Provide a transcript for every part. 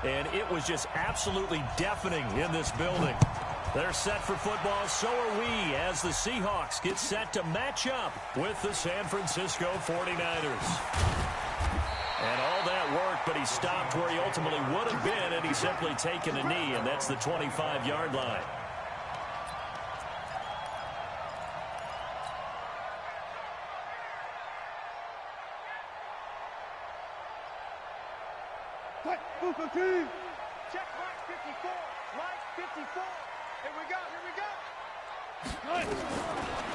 and it was just absolutely deafening in this building. They're set for football, so are we, as the Seahawks get set to match up with the San Francisco 49ers. And all that worked, but he stopped where he ultimately would have been, and he's simply taken a knee, and that's the 25-yard line. Check line 54. Line 54. Here we go.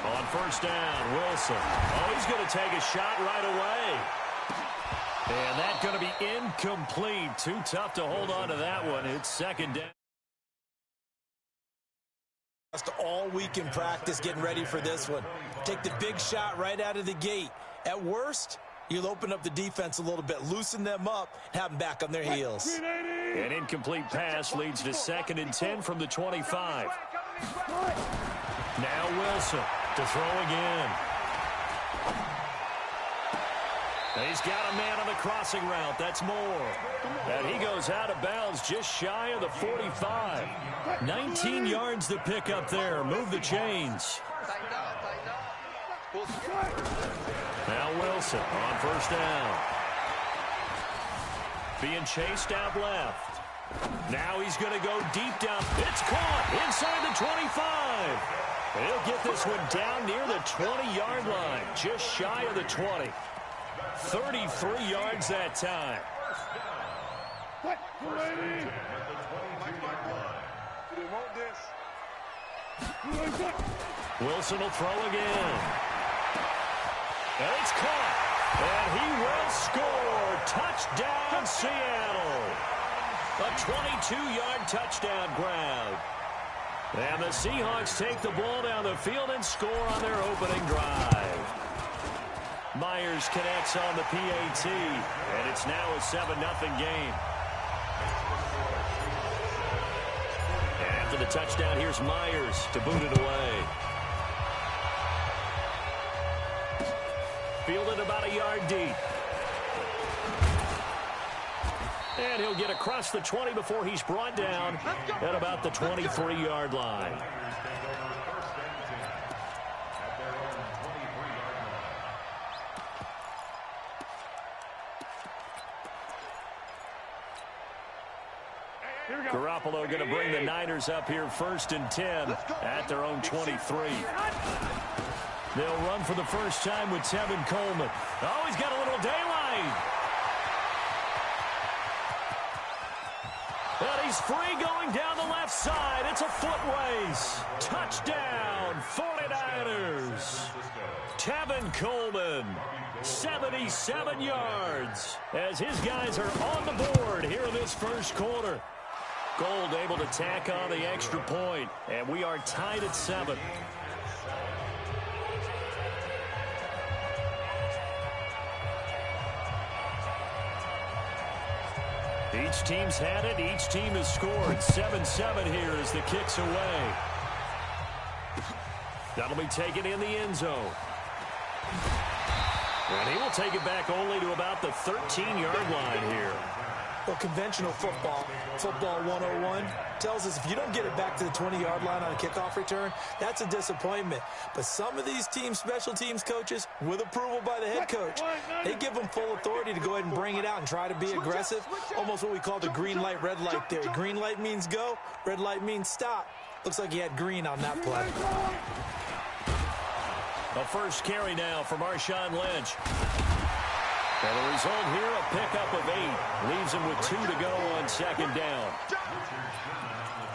On first down, Wilson. Oh, he's going to take a shot right away. And that's going to be incomplete. Too tough to hold on to that one. It's second down. All week in practice getting ready for this one. Take the big shot right out of the gate. At worst, you'll open up the defense a little bit, loosen them up, and have them back on their heels. An incomplete pass leads to second and 10 from the 25. Now Wilson to throw again. He's got a man on the crossing route. That's Moore. And he goes out of bounds just shy of the 45. 19 yards to pick up there. Move the chains. Now Wilson on first down. Being chased out left. Now he's going to go deep down. It's caught inside the 25. He'll get this one down near the 20-yard line. Just shy of the 20. 33 yards that time. Wilson will throw again. And it's caught. And he will score. Touchdown, Seattle. A 22-yard touchdown grab. And the Seahawks take the ball down the field and score on their opening drive. Myers connects on the PAT, and it's now a 7-0 game. And after the touchdown, here's Myers to boot it away. Fielded about a yard deep. And he'll get across the 20 before he's brought down at about the 23-yard line. Garoppolo going to bring the Niners up here first and 10 at their own 23. They'll run for the first time with Tevin Coleman. Oh, he's got a little daylight. And he's free going down the left side. It's a foot race. Touchdown, 49ers. Tevin Coleman, 77 yards, as his guys are on the board here in this first quarter. Gold able to tack on the extra point, and we are tied at 7. Each team's had it. Each team has scored. 7-7 here as the kick's away. That'll be taken in the end zone. And he will take it back only to about the 13-yard line here. Well, conventional football 101, tells us if you don't get it back to the 20-yard line on a kickoff return, that's a disappointment. But some of these teams, special teams coaches, with approval by the head coach, they give them full authority to go ahead and bring it out and try to be aggressive. Almost what we call the green light, red light theory. Green light means go, red light means stop. Looks like he had green on that play. A first carry now from Marshawn Lynch. And the result here, a pickup of 8. Leaves him with 2 to go on second down.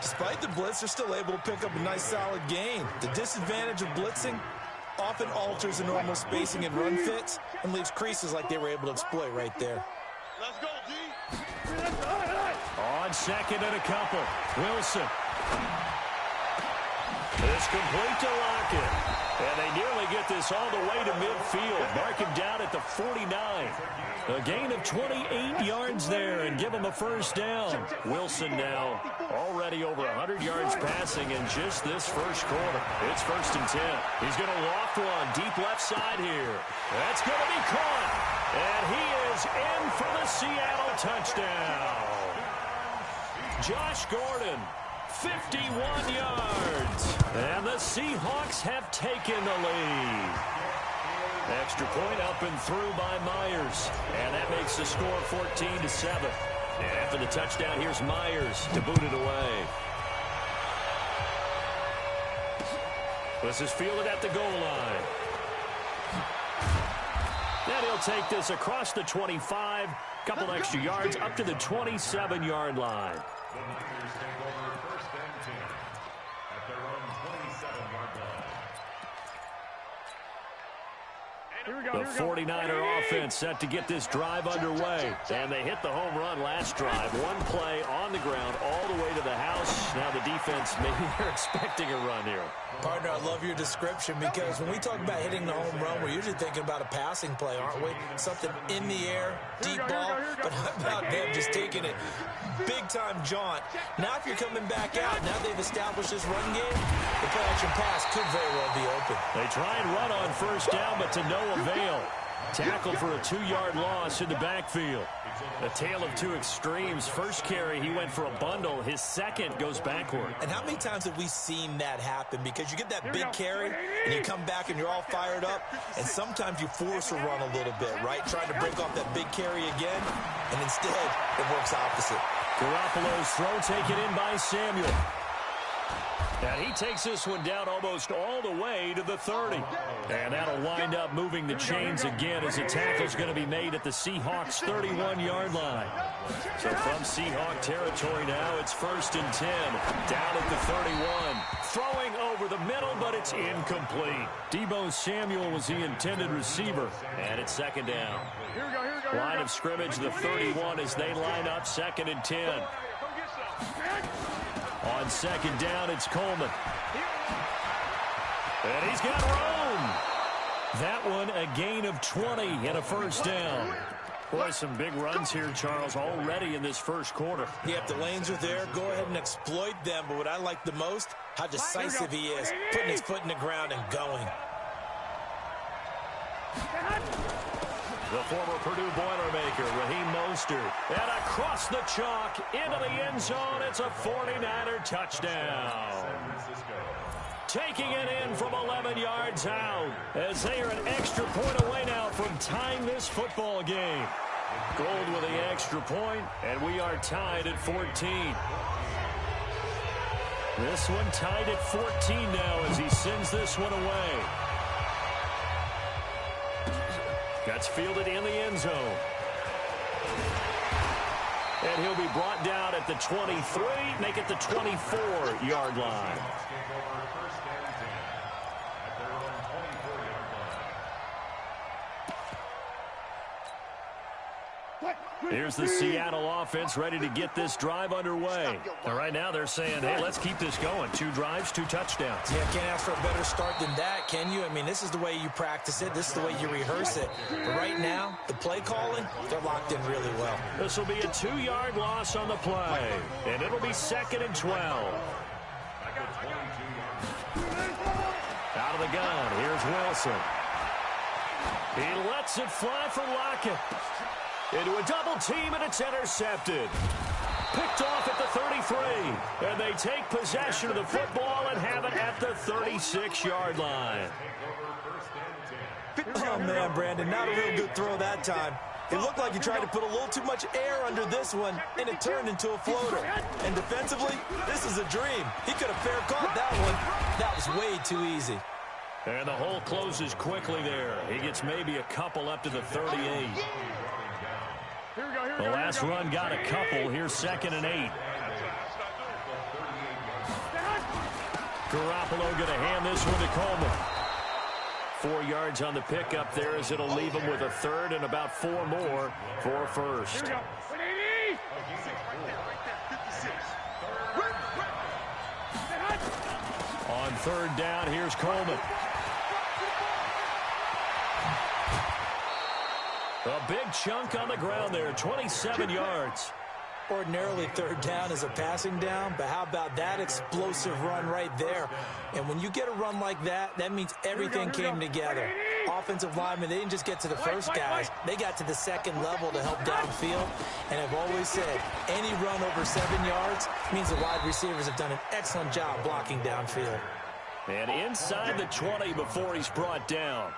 Despite the blitz, they're still able to pick up a nice, solid gain. The disadvantage of blitzing often alters the normal spacing and run fits and leaves creases like they were able to exploit right there. Let's go, G. On second and a couple. Wilson. It's complete to Lockett. And they nearly get this all the way to midfield. Mark him down at the 49. A gain of 28 yards there and give him a first down. Wilson now already over 100 yards passing in just this first quarter. It's first and 10. He's going to loft one deep left side here. That's going to be caught. And he is in for the Seattle touchdown. Josh Gordon. 51 yards. And the Seahawks have taken the lead. Extra point up and through by Myers. And that makes the score 14-7. And after the touchdown, here's Myers to boot it away. This is fielded at the goal line. Then he'll take this across the 25. Couple extra yards up to the 27-yard line. The 49er offense set to get this drive underway. And they hit the home run last drive. One play on the ground all the way to the house. Now the defense, maybe they're expecting a run here. Partner, I love your description because when we talk about hitting the home run, we're usually thinking about a passing play, aren't we? Something in the air, deep ball. But how about them just taking it big-time jaunt? Now if you're coming back out, now they've established this run game, the play-action pass could very well be open. They try and run on first down, but to no avail. Tackled for a 2-yard loss in the backfield. A tale of two extremes. First carry, he went for a bundle. His second goes backward. And how many times have we seen that happen? Because you get that big carry, and you come back and you're all fired up, and sometimes you force a run a little bit, right? Trying to break off that big carry again, and instead it works opposite. Garoppolo's throw taken in by Samuel. And he takes this one down almost all the way to the 30. And that'll wind up moving the chains again as the tackle's going to be made at the Seahawks' 31-yard line. So from Seahawk territory now, it's 1st and 10. Down at the 31. Throwing over the middle, but it's incomplete. Deebo Samuel was the intended receiver. And it's 2nd down. Line of scrimmage, the 31 as they line up 2nd and 10. On 2nd down, it's Coleman. And he's got room. That one, a gain of 20 and a 1st down. Boy, some big runs here, Charles, already in this first quarter. Yep, the lanes are there. Go ahead and exploit them. But what I like the most, how decisive he is, putting his foot in the ground and going. The former Purdue Boilermaker, Raheem Mostert. And across the chalk, into the end zone. It's a 49er touchdown. Taking it in from 11 yards out, as they are an extra point away now from tying this football game. Gold with the extra point, and we are tied at 14. This one tied at 14 now as he sends this one away. That's fielded in the end zone. And he'll be brought down at the 23, make it the 24-yard line. Here's the Seattle offense ready to get this drive underway. And right now they're saying, hey, let's keep this going. 2 drives, 2 touchdowns. Yeah, can't ask for a better start than that, can you? I mean, this is the way you practice it. This is the way you rehearse it. But right now, the play calling, they're locked in really well. This will be a 2-yard loss on the play. And it'll be 2nd and 12. Out of the gun, here's Wilson. He lets it fly for Lockett. Into a double team, and it's intercepted. Picked off at the 33. And they take possession of the football and have it at the 36-yard line. Oh, man, Brandon, not a real good throw that time. It looked like he tried to put a little too much air under this one, and it turned into a floater. And defensively, this is a dream. He could have fair caught that one. That was way too easy. And the hole closes quickly there. He gets maybe a couple up to the 38. The last run got a couple. Here's 2nd and 8. Garoppolo going to hand this one to Coleman. 4 yards on the pickup there as it'll leave him with a 3rd and about 4 more for a 1st. On 3rd down, here's Coleman. A big chunk on the ground there, 27 yards. Ordinarily, 3rd down is a passing down, but how about that explosive run right there? And when you get a run like that, that means everything came together. offensive linemen, they didn't just get to the first guys. They got to the second level to help downfield. And I've always said, any run over 7 yards means the wide receivers have done an excellent job blocking downfield. And inside the 20 before he's brought down.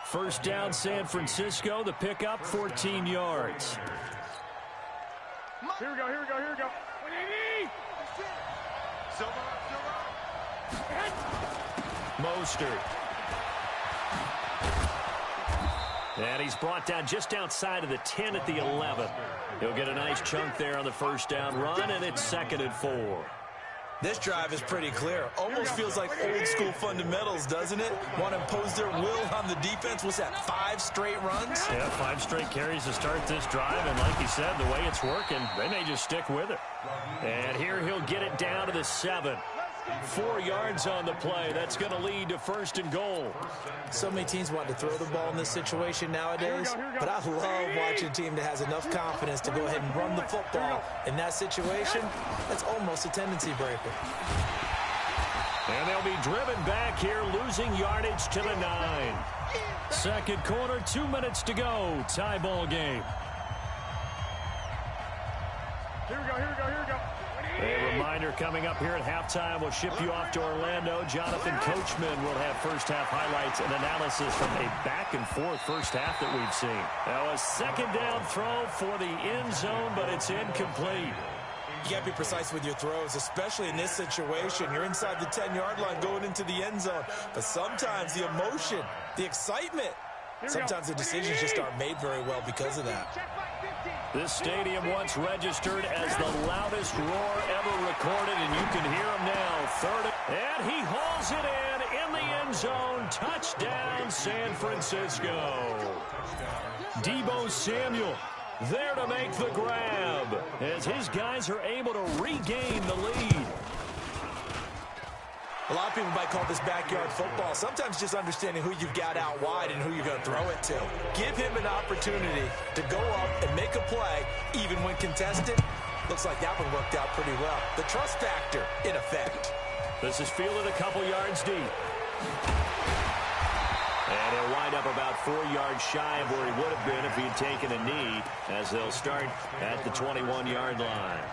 First down, San Francisco. The pickup, 14 yards. Here we go, here we go, here we go. Mostert. And he's brought down just outside of the 10 at the 11. He'll get a nice chunk there on the first down run, and it's 2nd and 4. This drive is pretty clear. Almost feels like old school fundamentals, doesn't it? Want to impose their will on the defense. Was that 5 straight runs? Yeah, 5 straight carries to start this drive. And like you said, the way it's working, they may just stick with it. And here he'll get it down to the 7. 4 yards on the play. That's going to lead to 1st and goal. So many teams want to throw the ball in this situation nowadays, but I love watching a team that has enough confidence to go ahead and run the football. In that situation, that's almost a tendency breaker. And they'll be driven back here, losing yardage to the 9. Second quarter, 2 minutes to go. Tie ball game. Here we go, here we go, here we go. A reminder coming up here at halftime. We'll ship you off to Orlando. Jonathan Coachman will have first-half highlights and analysis from a back-and-forth first half that we've seen. Now a second down throw for the end zone, but it's incomplete. You got to be precise with your throws, especially in this situation. You're inside the 10-yard line going into the end zone. But sometimes the emotion, the excitement, sometimes the decisions just aren't made very well because of that. This stadium once registered as the loudest roar ever recorded, and you can hear him now. Third, and he hauls it in the end zone. Touchdown, San Francisco. Deebo Samuel there to make the grab as his guys are able to regain the lead. A lot of people might call this backyard football. Sometimes just understanding who you've got out wide and who you're going to throw it to. Give him an opportunity to go up and make a play, even when contested. Looks like that one worked out pretty well. The trust factor in effect. This is fielded a couple yards deep. And he'll wind up about 4 yards shy of where he would have been if he had taken a knee, as they'll start at the 21-yard line.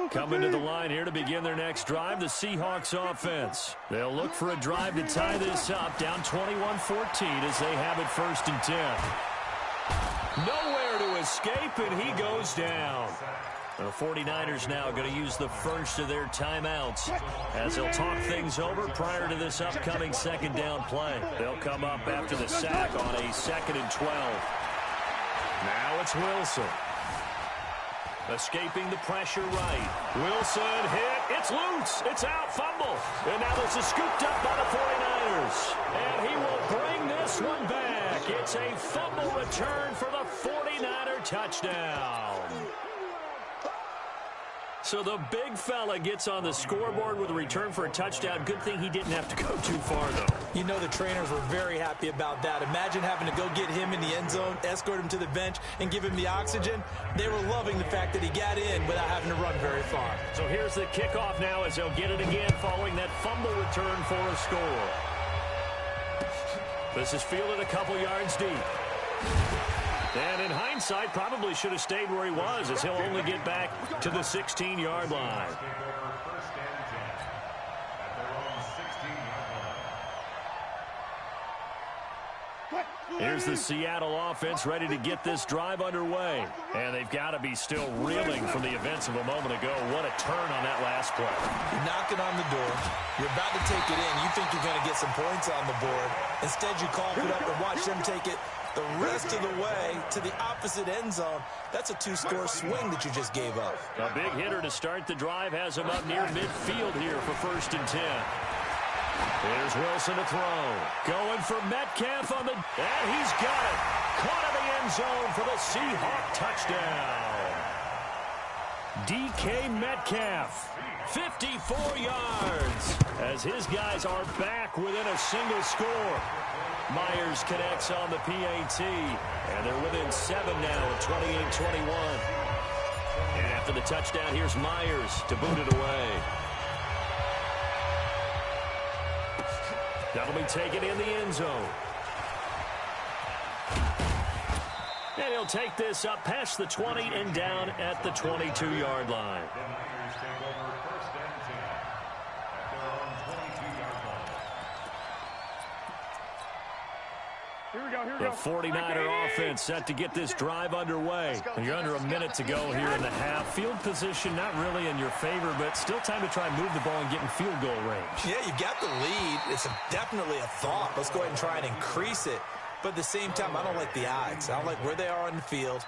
Coming to the line here to begin their next drive, the Seahawks offense. They'll look for a drive to tie this up, down 21-14 as they have it 1st and 10. Nowhere to escape, and he goes down. The 49ers now going to use the first of their timeouts as they'll talk things over prior to this upcoming second down play. They'll come up after the sack on a 2nd and 12. Now it's Wilson. Escaping the pressure right. Wilson hit. It's loose. It's out. Fumble. And now this is scooped up by the 49ers. And he will bring this one back. It's a fumble return for the 49er touchdown. So the big fella gets on the scoreboard with a return for a touchdown. Good thing he didn't have to go too far, though. You know the trainers were very happy about that. Imagine having to go get him in the end zone, escort him to the bench, and give him the oxygen. They were loving the fact that he got in without having to run very far. So here's the kickoff now as they'll get it again following that fumble return for a score. This is fielded a couple yards deep. And in hindsight, probably should have stayed where he was, as he'll only get back to the 16-yard line. Here's the Seattle offense ready to get this drive underway. And they've got to be still reeling from the events of a moment ago. What a turn on that last play. You're knocking on the door. You're about to take it in. You think you're going to get some points on the board. Instead, you cough it up and watch them take it the rest of the way to the opposite end zone. That's a 2-score swing that you just gave up. A big hitter to start the drive has him up near midfield here for 1st and 10. Here's Wilson to throw. Going for Metcalf on the... And he's got it. Caught in the end zone for the Seahawk touchdown. DK Metcalf, 54 yards, as his guys are back within a single score. Myers connects on the PAT, and they're within 7 now at 28-21. And after the touchdown, here's Myers to boot it away. That'll be taken in the end zone. And he'll take this up past the 20 and down at the 22-yard line. The 49er offense set to get this drive underway. You're under a minute to go here in the half. Field position not really in your favor, but still time to try and move the ball and get in field goal range. Yeah, you got the lead. It's definitely a thought. Let's go ahead and try and increase it. But at the same time, I don't like the odds. I don't like where they are on the field.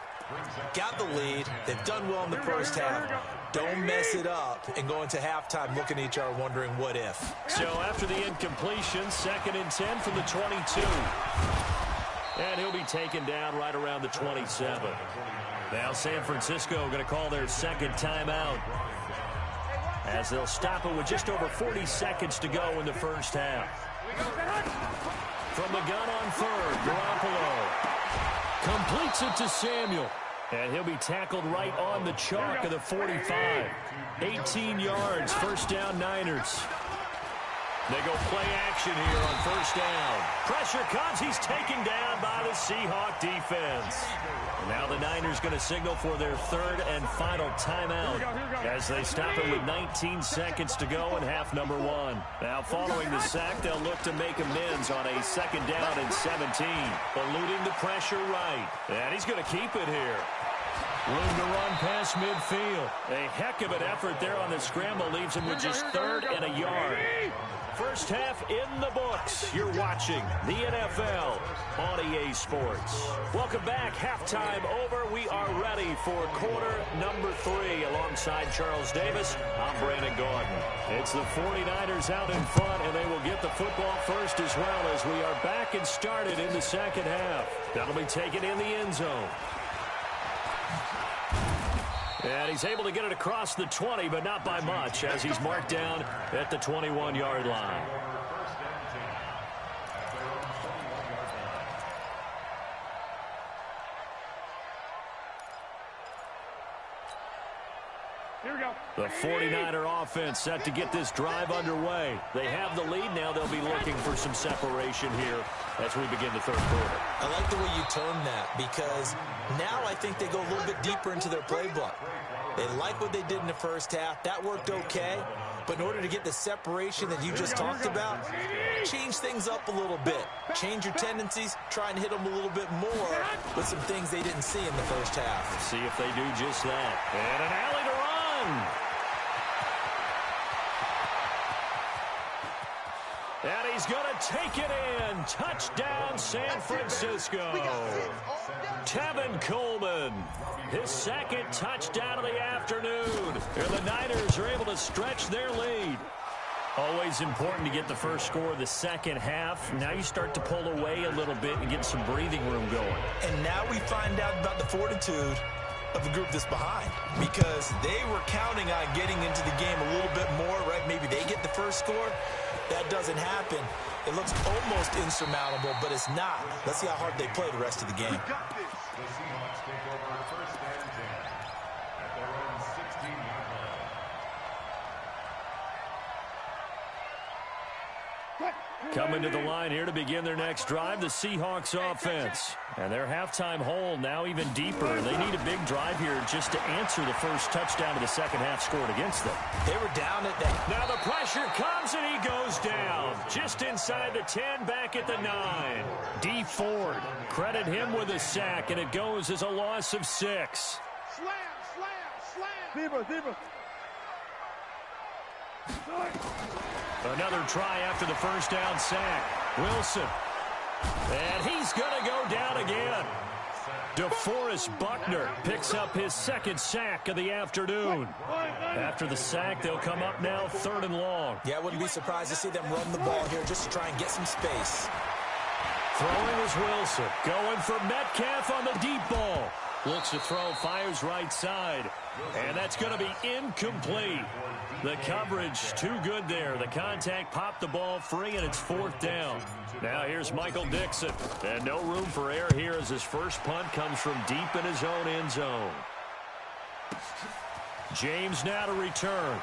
Got the lead. They've done well in the first half. Don't mess it up and go into halftime looking at each other wondering what if. So after the incompletion, 2nd and 10 from the 22. And he'll be taken down right around the 27. Now San Francisco going to call their second timeout, as they'll stop it with just over 40 seconds to go in the first half. From the gun on third, Garoppolo completes it to Samuel. And he'll be tackled right on the chalk of the 45. 18 yards, first down Niners. They go play action here on first down. Pressure comes. He's taken down by the Seahawk defense. And now the Niners going to signal for their third and final timeout as they stop it with 19 seconds to go in half number one. Now following the sack, they'll look to make amends on a 2nd down and 17. Eluding the pressure right. And he's going to keep it here. Room to run past midfield. A heck of an effort there on the scramble. Leaves him with just 3rd and a yard. First half in the books. You're watching the NFL on EA Sports. Welcome back. Halftime over. We are ready for quarter number 3. Alongside Charles Davis, I'm Brandon Gordon. It's the 49ers out in front, and they will get the football first as well as we are back and started in the second half. That'll be taken in the end zone. And he's able to get it across the 20, but not by much, as he's marked down at the 21-yard line. Here we go. The 49er offense set to get this drive underway. They have the lead. Now they'll be looking for some separation here as we begin the third quarter. I like the way you term that, because now I think they go a little bit deeper into their playbook. They like what they did in the first half. That worked okay. But in order to get the separation that you just talked about, change things up a little bit. Change your tendencies. Try and hit them a little bit more with some things they didn't see in the first half. Let's see if they do just that. And an alley to run. And he's going to take it in. Touchdown, San Francisco. Tevin Coleman, his 2nd touchdown of the afternoon. And the Niners are able to stretch their lead. Always important to get the first score of the second half. Now you start to pull away a little bit and get some breathing room going. And now we find out about the fortitude of the group that's behind, because they were counting on getting into the game a little bit more, right? Maybe they get the first score. That doesn't happen. It looks almost insurmountable, but it's not. Let's see how hard they play the rest of the game. Coming to the line here to begin their next drive, the Seahawks offense. And their halftime hole now even deeper. They need a big drive here just to answer the first touchdown of the second half scored against them. They were down at that. Now the pressure comes and he goes down. Just inside the 10, back at the 9. D. Ford, credit him with a sack, and it goes as a loss of 6. Slam, slam, slam. Zebra. Another try after the first down sack. Wilson. And he's going to go down again. DeForest Buckner picks up his 2nd sack of the afternoon. After the sack, they'll come up now 3rd and long. Yeah, I wouldn't be surprised to see them run the ball here just to try and get some space. Throwing is Wilson. Going for Metcalf on the deep ball. Looks to throw, fires right side. And that's going to be incomplete. The coverage too good there. The contact popped the ball free, and it's 4th down. Now here's Michael Dixon. And no room for error here as his first punt comes from deep in his own end zone. James now to return.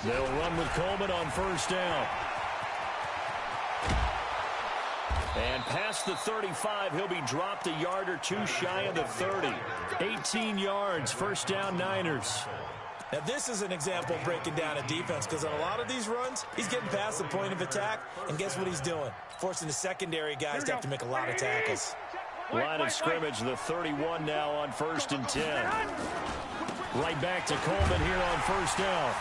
They'll run with Coleman on first down. And past the 35, he'll be dropped a yard or two shy of the 30. 18 yards, first down Niners. Now, this is an example of breaking down a defense, because on a lot of these runs, he's getting past the point of attack, and guess what he's doing? Forcing the secondary guys to have to make a lot of tackles. Line of scrimmage, the 31 now on first and 10. Right back to Coleman here on first down.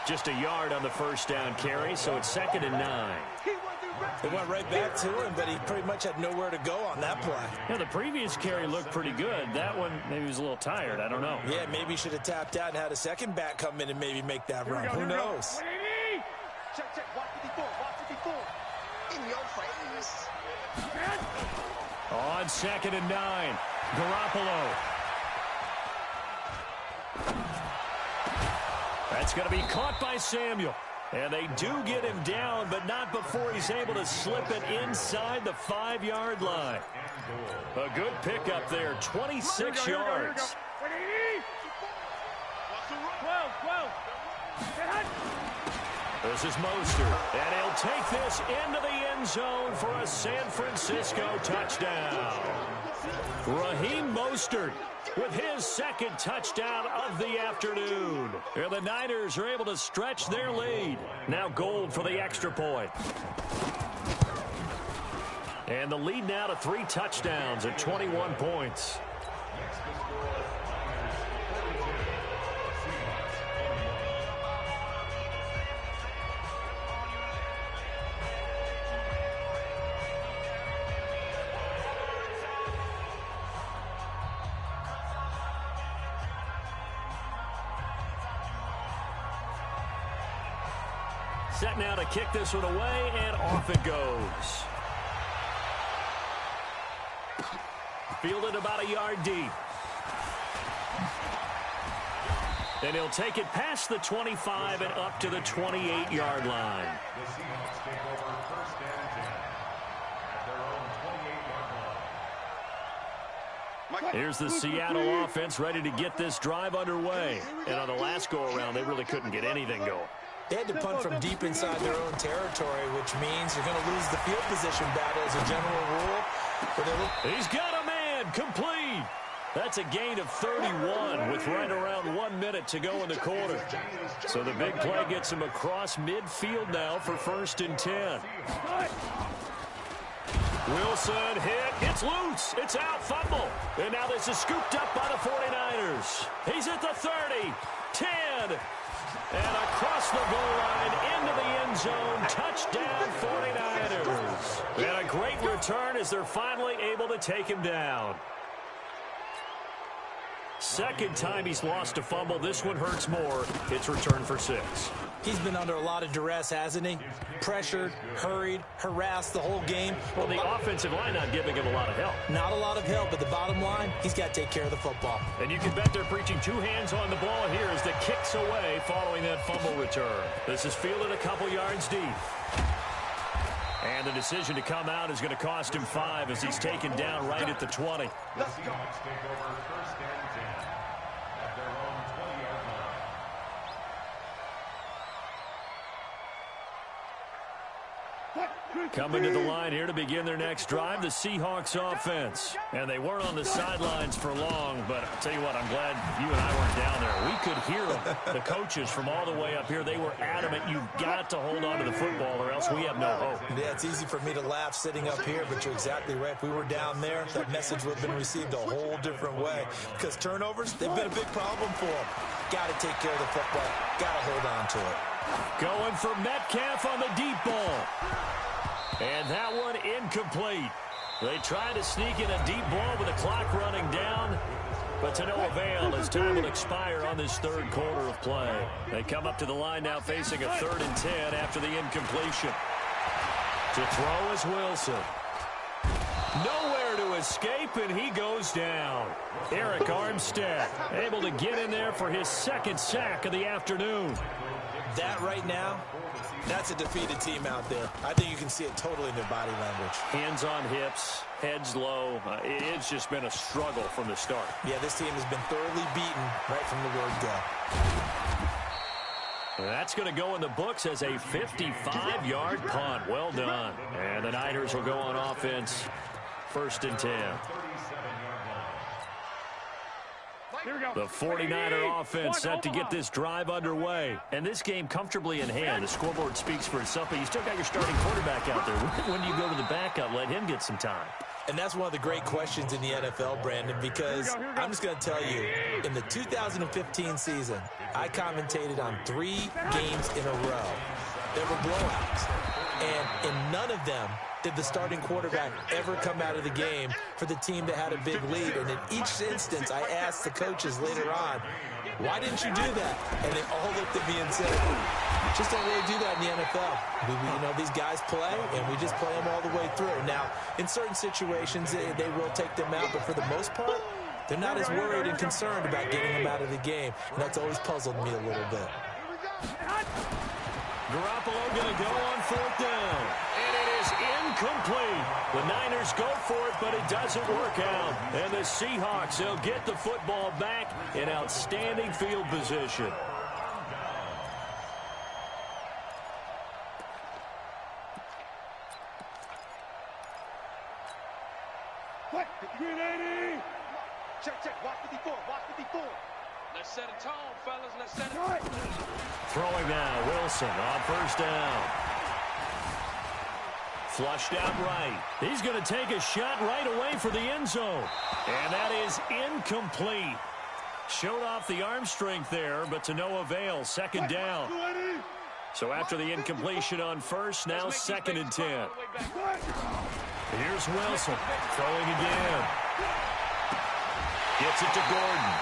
Just a yard on the first down carry, so it's 2nd and 9. They went right back to him, but he pretty much had nowhere to go on that play. Yeah, the previous carry looked pretty good. That one, maybe he was a little tired. I don't know. Yeah, maybe he should have tapped out and had a second back come in and maybe make that run. Who knows? Check, 154. In your face. On 2nd and 9, Garoppolo. That's going to be caught by Samuel. And they do get him down, but not before he's able to slip it inside the 5-yard line. A good pickup there, 26 yards. 12. This is Mostert, and he'll take this into the end zone for a San Francisco touchdown. Raheem Mostert with his second touchdown of the afternoon. And the Niners are able to stretch their lead. Now Gold for the extra point. And the lead now to 3 touchdowns at 21 points. Set now to kick this one away, and off it goes. Fielded about a yard deep. And he'll take it past the 25 and up to the 28-yard line. Here's the Seattle offense ready to get this drive underway. And on the last go-around, they really couldn't get anything going. They had to punt from deep inside their own territory, which means you're going to lose the field position battle as a general rule. He's got a man, complete. That's a gain of 31 with right around 1 minute to go in the quarter. So the big play gets him across midfield now for 1st and 10. Wilson hit. It's loose. It's out. Fumble. And now this is scooped up by the 49ers. He's at the 30, 10. And across the goal line into the end zone. Touchdown 49ers. And a great return as they're finally able to take him down. Second time he's lost a fumble. This one hurts more. It's returned for 6. He's been under a lot of duress, hasn't he? Pressured, hurried, harassed the whole game. Well, the offensive line not giving him a lot of help. Not a lot of help, but the bottom line, he's got to take care of the football. And you can bet they're preaching 2 hands on the ball here as the kick's away following that fumble return. This is fielded a couple yards deep. And the decision to come out is going to cost him 5 as he's taken down right at the 20. Let's go. Coming to the line here to begin their next drive, the Seahawks offense. And they weren't on the sidelines for long, but I'll tell you what, I'm glad you and I weren't down there. We could hear them, the coaches from all the way up here. They were adamant, you've got to hold on to the football or else we have no hope. Yeah, it's easy for me to laugh sitting up here, but you're exactly right. If we were down there, that message would have been received a whole different way. Because turnovers, they've been a big problem for them. Got to take care of the football. Got to hold on to it. Going for Metcalf on the deep ball. And that one incomplete. They try to sneak in a deep ball with the clock running down, but to no avail as time will expire on this third quarter of play. They come up to the line now facing a 3rd and 10 after the incompletion. To throw is Wilson. Nowhere to escape, and he goes down. Eric Armstead able to get in there for his 2nd sack of the afternoon. That right now, that's a defeated team out there. I think you can see it totally in their body language. Hands on hips, heads low. It's just been a struggle from the start. Yeah, this team has been thoroughly beaten right from the word go. That's going to go in the books as a 55-yard punt. Well done. And the Niners will go on offense, 1st and 10. The 49er offense set to get this drive underway. And this game comfortably in hand. The scoreboard speaks for itself, but you still got your starting quarterback out there. When do you go to the backup? Let him get some time. And that's one of the great questions in the NFL, Brandon, because I'm just going to tell you, in the 2015 season, I commentated on 3 games in a row. There were blowouts. And in none of them did the starting quarterback ever come out of the game for the team that had a big lead. And in each instance, I asked the coaches later on, why didn't you do that? And they all looked at me and said, just don't really do that in the NFL. These guys play, and we just play them all the way through. Now, in certain situations, they will take them out, but for the most part, they're not as worried and concerned about getting them out of the game. And that's always puzzled me a little bit. Garoppolo going to go on 4th down. And it is incomplete. The Niners go for it, but it doesn't work out. And the Seahawks, they'll get the football back in outstanding field position. Check. Watch 54. Let's set a tone, fellas. Let's set a tone. Throwing now, Wilson on 1st down. Flushed out right. He's going to take a shot right away for the end zone. And that is incomplete. Showed off the arm strength there, but to no avail. 2nd down. So after the incompletion on 1st, now 2nd and 10. Here's Wilson throwing again. Gets it to Gordon.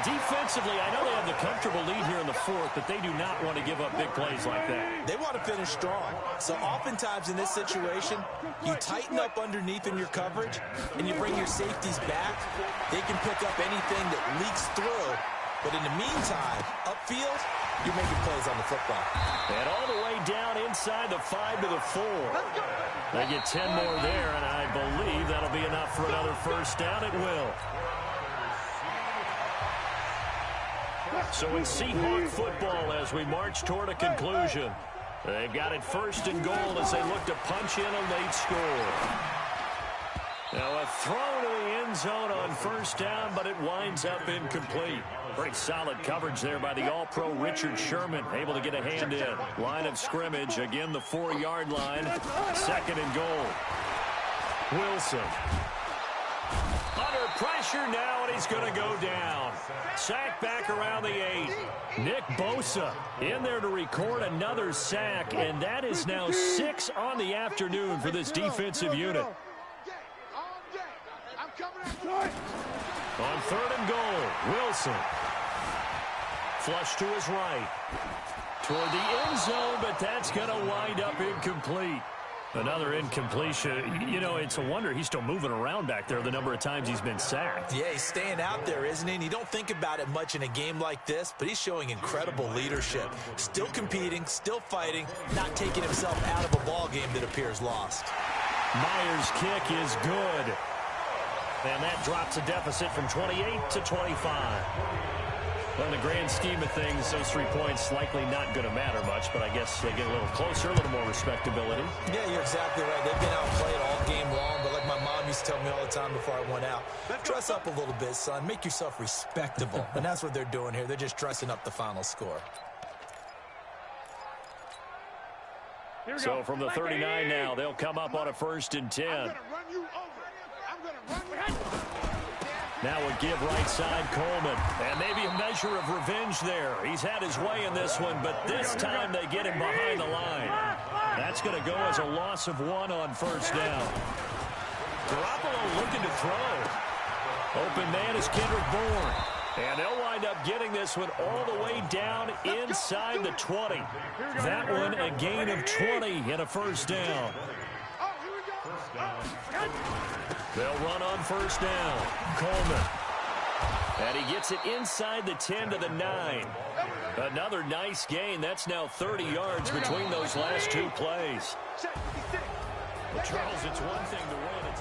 Defensively, I know they have the comfortable lead here in the 4th, but they do not want to give up big plays like that. They want to finish strong. So oftentimes in this situation, you tighten up underneath in your coverage, and you bring your safeties back. They can pick up anything that leaks through. But in the meantime, upfield, you're making plays on the football. And all the way down inside the 5 to the 4. They get 10 more there, and I believe that'll be enough for another 1st down. It will. So in Seahawk football, as we march toward a conclusion, they've got it 1st and goal as they look to punch in a late score. Now a throw to the end zone on 1st down, but it winds up incomplete. Pretty solid coverage there by the All-Pro Richard Sherman, able to get a hand in. Line of scrimmage, again the 4-yard line, 2nd and goal. Wilson. Under pressure now, and he's going to go down. Sack back around the 8. Nick Bosa in there to record another sack, and that is now 6 on the afternoon for this defensive unit. On 3rd and goal, Wilson. Flush to his right. Toward the end zone, but that's going to wind up incomplete. Another incompletion. It's a wonder he's still moving around back there the number of times he's been sacked. Yeah, he's staying out there, isn't he? And you don't think about it much in a game like this, but he's showing incredible leadership. Still competing, still fighting, not taking himself out of a ball game that appears lost. Myers' kick is good. And that drops a deficit from 28 to 25. Well, in the grand scheme of things, those 3 points likely not going to matter much, but I guess they get a little closer, a little more respectability. Yeah, you're exactly right. They've been outplayed all game long, but like my mom used to tell me all the time before I went out, dress up a little bit, son. Make yourself respectable. And that's what they're doing here. They're just dressing up the final score. So from the 39 now, they'll come up on a 1st and 10. Now a give right side, Coleman. And maybe a measure of revenge there. He's had his way in this one, but this time they get him behind the line. That's going to go as a loss of 1 on 1st down. Garoppolo looking to throw. Open man is Kendrick Bourne. And they'll wind up getting this one all the way down inside the 20. That one a gain of 20 and a 1st down. They'll run on 1st down. Coleman. And he gets it inside the 10 to the 9. Another nice gain. That's now 30 yards between those last 2 plays. Well, Charles, it's one thing to win.